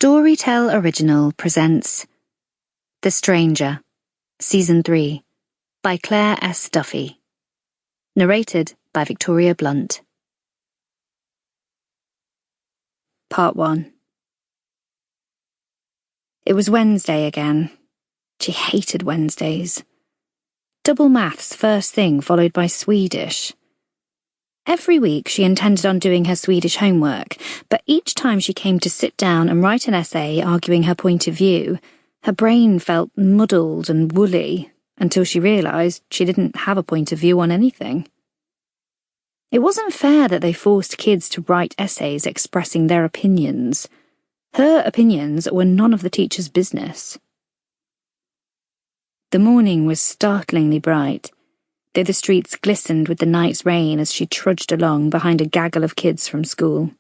Storytell Original presents The Stranger, Season 3, by Claire S. Duffy. Narrated by Victoria Blunt. Part 1. It was Wednesday again. She hated Wednesdays. Double maths first thing, followed by Swedish. Every week she intended on doing her Swedish homework, but each time she came to sit down and write an essay arguing her point of view, her brain felt muddled and woolly until she realised she didn't have a point of view on anything. It wasn't fair that they forced kids to write essays expressing their opinions. Her opinions were none of the teacher's business. The morning was startlingly bright, though the streets glistened with the night's rain as she trudged along behind a gaggle of kids from school.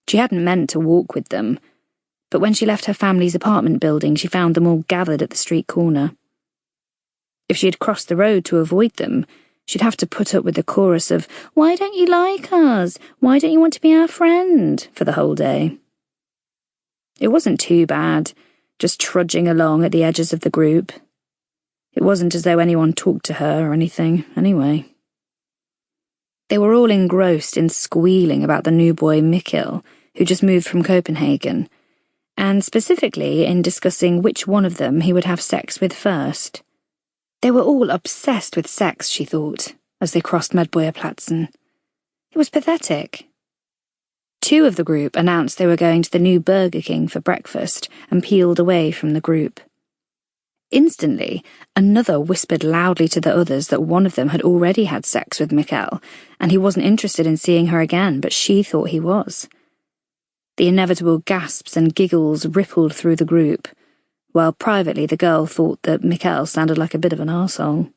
She hadn't meant to walk with them, but when she left her family's apartment building, she found them all gathered at the street corner. If she had crossed the road to avoid them, she'd have to put up with the chorus of, "Why don't you like us? Why don't you want to be our friend?" for the whole day. It wasn't too bad, just trudging along at the edges of the group. It wasn't as though anyone talked to her or anything, anyway. They were all engrossed in squealing about the new boy Mikkel, who just moved from Copenhagen, and specifically in discussing which one of them he would have sex with first. They were all obsessed with sex, she thought, as they crossed Medborgarplatsen. It was pathetic. Two of the group announced they were going to the new Burger King for breakfast and peeled away from the group. Instantly, another whispered loudly to the others that one of them had already had sex with Mikkel, and he wasn't interested in seeing her again, but she thought he was. The inevitable gasps and giggles rippled through the group, while privately the girl thought that Mikkel sounded like a bit of an arsehole.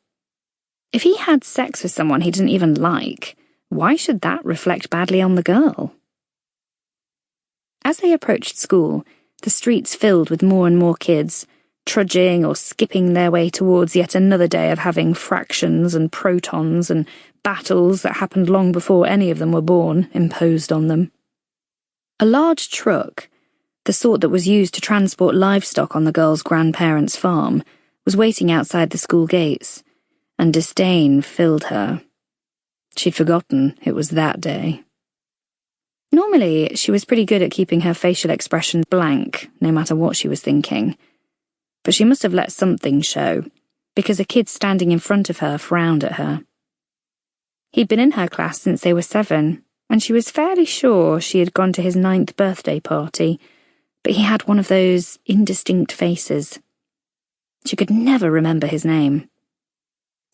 If he had sex with someone he didn't even like, why should that reflect badly on the girl? As they approached school, the streets filled with more and more kids, trudging or skipping their way towards yet another day of having fractions and protons and battles that happened long before any of them were born imposed on them. A large truck, the sort that was used to transport livestock on the girl's grandparents' farm, was waiting outside the school gates, and disdain filled her. She'd forgotten it was that day. Normally, she was pretty good at keeping her facial expression blank, no matter what she was thinking. But she must have let something show, because a kid standing in front of her frowned at her. He'd been in her class since they were 7, and she was fairly sure she had gone to his 9th birthday party, but he had one of those indistinct faces. She could never remember his name.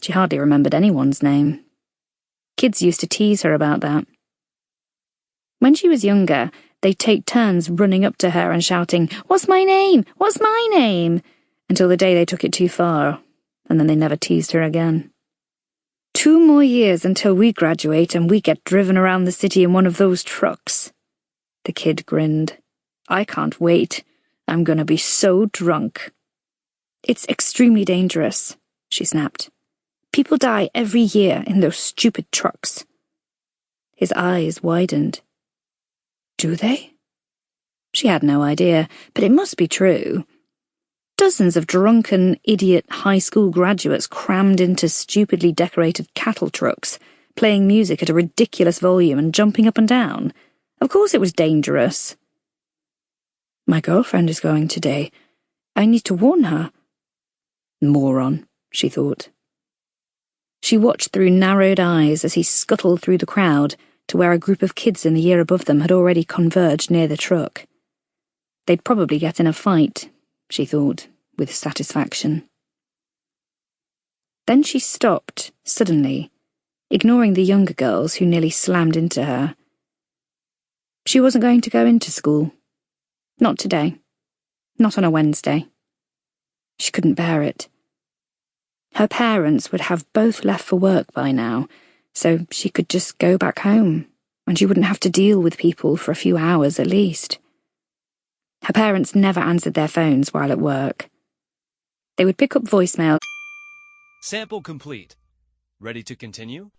She hardly remembered anyone's name. Kids used to tease her about that. When she was younger, they'd take turns running up to her and shouting, "What's my name? What's my name?" until the day they took it too far, and then they never teased her again. 2 more years until we graduate and we get driven around the city in one of those trucks. The kid grinned. "I can't wait. I'm gonna be so drunk." "It's extremely dangerous," she snapped. "People die every year in those stupid trucks." His eyes widened. Do they? She had no idea, but it must be true. Dozens of drunken, idiot high school graduates crammed into stupidly decorated cattle trucks, playing music at a ridiculous volume and jumping up and down. Of course it was dangerous. My girlfriend is going today. I need to warn her. Moron, she thought. She watched through narrowed eyes as he scuttled through the crowd to where a group of kids in the year above them had already converged near the truck. They'd probably get in a fight, she thought, with satisfaction. Then she stopped, suddenly, ignoring the younger girls who nearly slammed into her. She wasn't going to go into school. Not today. Not on a Wednesday. She couldn't bear it. Her parents would have both left for work by now, so she could just go back home, and she wouldn't have to deal with people for a few hours at least. Her parents never answered their phones while at work. They would pick up voicemail. Sample complete. Ready to continue?